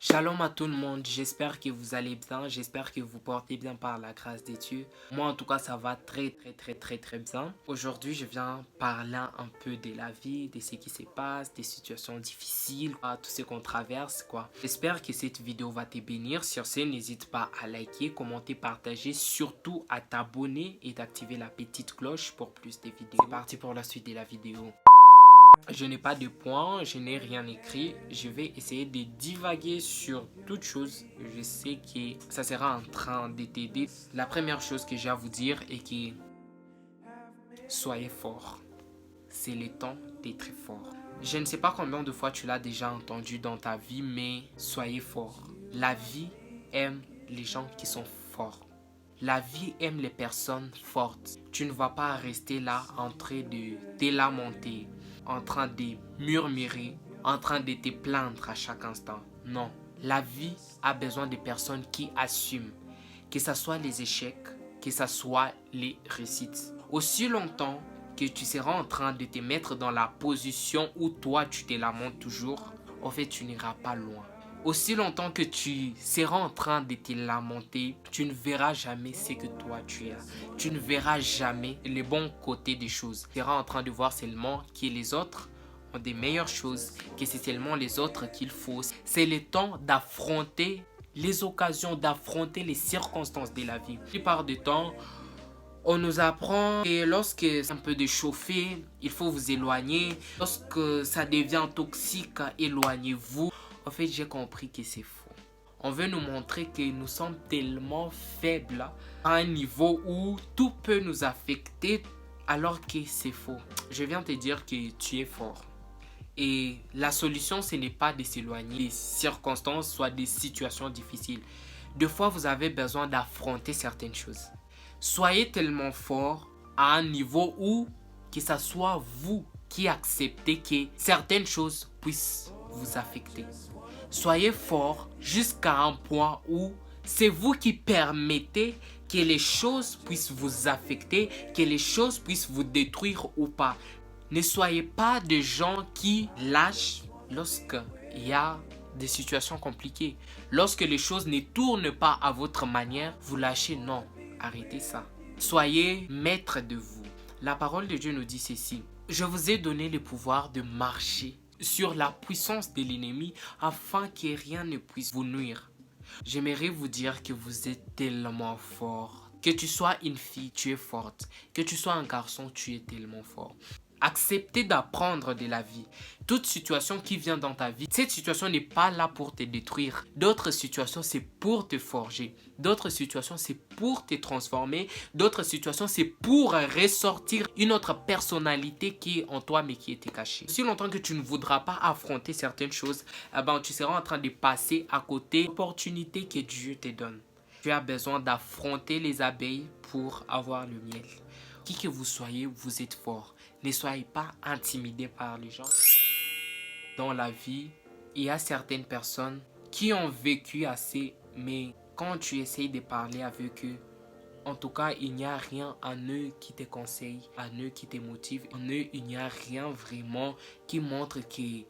Shalom à tout le monde, j'espère que vous allez bien, j'espère que vous portez bien par la grâce des dieux. Moi en tout cas ça va très bien. Aujourd'hui je viens parler un peu de la vie, de ce qui se passe, des situations difficiles, tout ce qu'on traverse quoi. J'espère que cette vidéo va te bénir. Sur ce, n'hésite pas à liker, commenter, partager, surtout à t'abonner et d'activer la petite cloche pour plus de vidéos. C'est parti pour la suite de la vidéo. Je n'ai pas de point, je n'ai rien écrit. Je vais essayer de divaguer sur toute chose. Je sais que ça sera en train de t'aider. La première chose que j'ai à vous dire est que soyez fort. C'est le temps d'être fort. Je ne sais pas combien de fois tu l'as déjà entendu dans ta vie, mais soyez fort. La vie aime les gens qui sont forts. La vie aime les personnes fortes. Tu ne vas pas rester là en train de te lamenter, en train de murmurer, en train de te plaindre à chaque instant. Non. La vie a besoin de personnes qui assument, que ce soit les échecs, que ce soit les réussites. Aussi longtemps que tu seras en train de te mettre dans la position où toi tu te lamentes toujours, en fait tu n'iras pas loin. Aussi longtemps que tu seras en train de te lamenter, tu ne verras jamais ce que toi tu as. Tu ne verras jamais les bons côtés des choses. Tu seras en train de voir seulement que les autres ont des meilleures choses, que c'est seulement les autres qu'il faut. C'est le temps d'affronter les occasions, d'affronter les circonstances de la vie. La plupart du temps, on nous apprend que lorsque c'est un peu de chauffer, il faut vous éloigner. Lorsque ça devient toxique, éloignez-vous. En fait, j'ai compris que c'est faux. On veut nous montrer que nous sommes tellement faibles à un niveau où tout peut nous affecter alors que c'est faux. Je viens te dire que tu es fort. Et la solution, ce n'est pas de s'éloigner des circonstances, soit des situations difficiles. Des fois, vous avez besoin d'affronter certaines choses. Soyez tellement fort à un niveau où que ce soit vous qui acceptez que certaines choses puissent vous affecter. Soyez fort jusqu'à un point où c'est vous qui permettez que les choses puissent vous affecter, que les choses puissent vous détruire ou pas. Ne soyez pas des gens qui lâchent lorsqu'il y a des situations compliquées. Lorsque les choses ne tournent pas à votre manière, vous lâchez. Non, arrêtez ça. Soyez maître de vous. La parole de Dieu nous dit ceci. Je vous ai donné le pouvoir de marcher sur la puissance de l'ennemi afin que rien ne puisse vous nuire. J'aimerais vous dire que vous êtes tellement fort. Que tu sois une fille, tu es forte. Que tu sois un garçon, tu es tellement fort. Acceptez d'apprendre de la vie. Toute situation qui vient dans ta vie, cette situation n'est pas là pour te détruire. D'autres situations, c'est pour te forger. D'autres situations, c'est pour te transformer. D'autres situations, c'est pour ressortir une autre personnalité qui est en toi mais qui était cachée. Si longtemps que tu ne voudras pas affronter certaines choses, tu seras en train de passer à côté d'opportunités que Dieu te donne. Tu as besoin d'affronter les abeilles pour avoir le miel. Qui que vous soyez, vous êtes fort. Ne soyez pas intimidés par les gens. Dans la vie, il y a certaines personnes qui ont vécu assez, mais quand tu essayes de parler avec eux, en tout cas, il n'y a rien en eux qui te conseille, en eux qui te motive. En eux, il n'y a rien vraiment qui montre qu'elles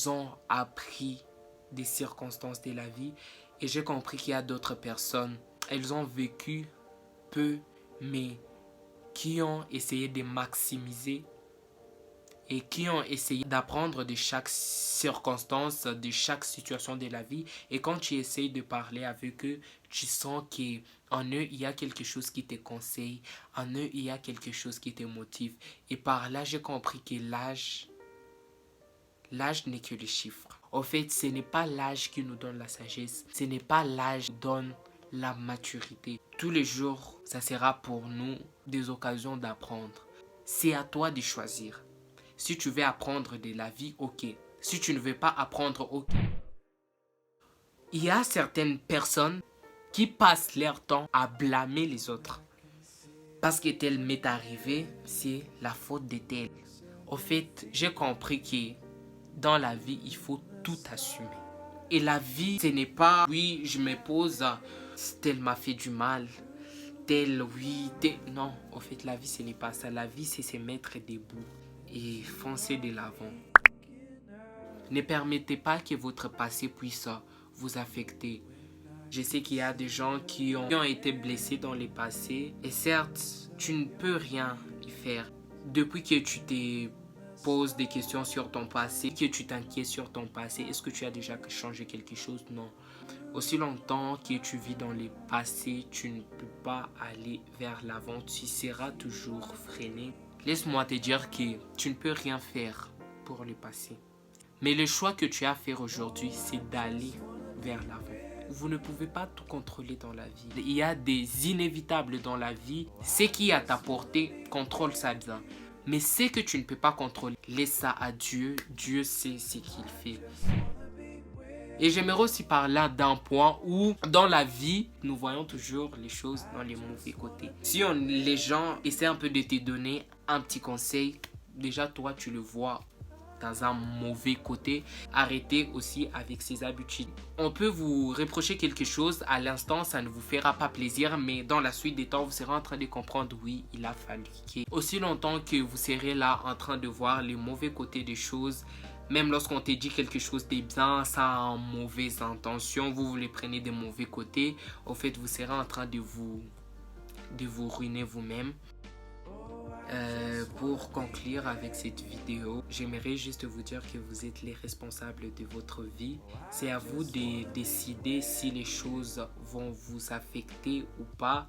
ont appris des circonstances de la vie. Et j'ai compris qu'il y a d'autres personnes, elles ont vécu peu, mais qui ont essayé de maximiser et qui ont essayé d'apprendre de chaque circonstance, de chaque situation de la vie. Et quand tu essayes de parler avec eux, tu sens qu'en eux, il y a quelque chose qui te conseille. En eux, il y a quelque chose qui te motive. Et par là, j'ai compris que l'âge n'est que le chiffre. En fait, ce n'est pas l'âge qui nous donne la sagesse. Ce n'est pas l'âge qui nous donne la maturité. Tous les jours, ça sera pour nous des occasions d'apprendre. C'est à toi de choisir. Si tu veux apprendre de la vie, ok. Si tu ne veux pas apprendre, ok. Il y a certaines personnes qui passent leur temps à blâmer les autres. Parce que tel m'est arrivé, c'est la faute de tel. En fait, j'ai compris que dans la vie, il faut tout assumer. Et la vie, ce n'est pas, oui, je me pose, tel m'a fait du mal, tel, oui, tel. Non, en fait, la vie, ce n'est pas ça. La vie, c'est se mettre debout et foncer de l'avant. Ne permettez pas que votre passé puisse vous affecter. Je sais qu'il y a des gens qui ont été blessés dans le passé et certes, tu ne peux rien y faire. Depuis que tu te poses des questions sur ton passé, que tu t'inquiètes sur ton passé, est-ce que tu as déjà changé quelque chose? Non. Aussi longtemps que tu vis dans le passé, tu ne peux pas aller vers l'avant. Tu seras toujours freiné. Laisse-moi te dire que tu ne peux rien faire pour le passé. Mais le choix que tu as à faire aujourd'hui, c'est d'aller vers l'avant. Vous ne pouvez pas tout contrôler dans la vie. Il y a des inévitables dans la vie. Ce qui est à ta portée, contrôle ça bien. Mais ce que tu ne peux pas contrôler, laisse ça à Dieu. Dieu sait ce qu'il fait. Et j'aimerais aussi parler d'un point où, dans la vie, nous voyons toujours les choses dans les mauvais côtés. Si les gens essaient un peu de te donner un petit conseil, déjà toi tu le vois dans un mauvais côté, arrêtez aussi avec ces habitudes. On peut vous reprocher quelque chose, à l'instant ça ne vous fera pas plaisir, mais dans la suite des temps vous serez en train de comprendre, oui, il a fallu. Aussi longtemps que vous serez là en train de voir les mauvais côtés des choses, même lorsqu'on te dit quelque chose de bien, sans mauvaise intention, vous les prenez des mauvais côtés, au fait vous serez en train de vous ruiner vous-même. Pour conclure avec cette vidéo, j'aimerais juste vous dire que vous êtes les responsables de votre vie. C'est à vous de décider si les choses vont vous affecter ou pas.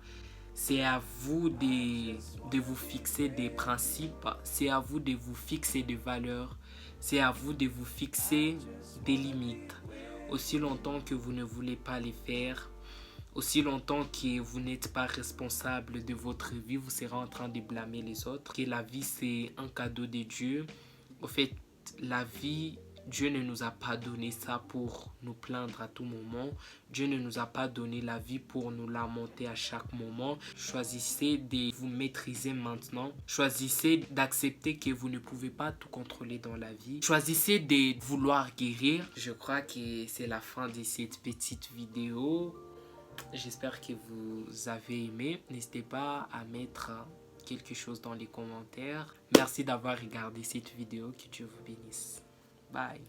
C'est à vous de vous fixer des principes. C'est à vous de vous fixer des valeurs. C'est à vous de vous fixer des limites. Aussi longtemps que vous ne voulez pas les faire, aussi longtemps que vous n'êtes pas responsable de votre vie, vous serez en train de blâmer les autres. Que la vie, c'est un cadeau de Dieu. Au fait, la vie, Dieu ne nous a pas donné ça pour nous plaindre à tout moment. Dieu ne nous a pas donné la vie pour nous lamenter à chaque moment. Choisissez de vous maîtriser maintenant. Choisissez d'accepter que vous ne pouvez pas tout contrôler dans la vie. Choisissez de vouloir guérir. Je crois que c'est la fin de cette petite vidéo. J'espère que vous avez aimé. N'hésitez pas à mettre quelque chose dans les commentaires. Merci d'avoir regardé cette vidéo. Que Dieu vous bénisse. Bye.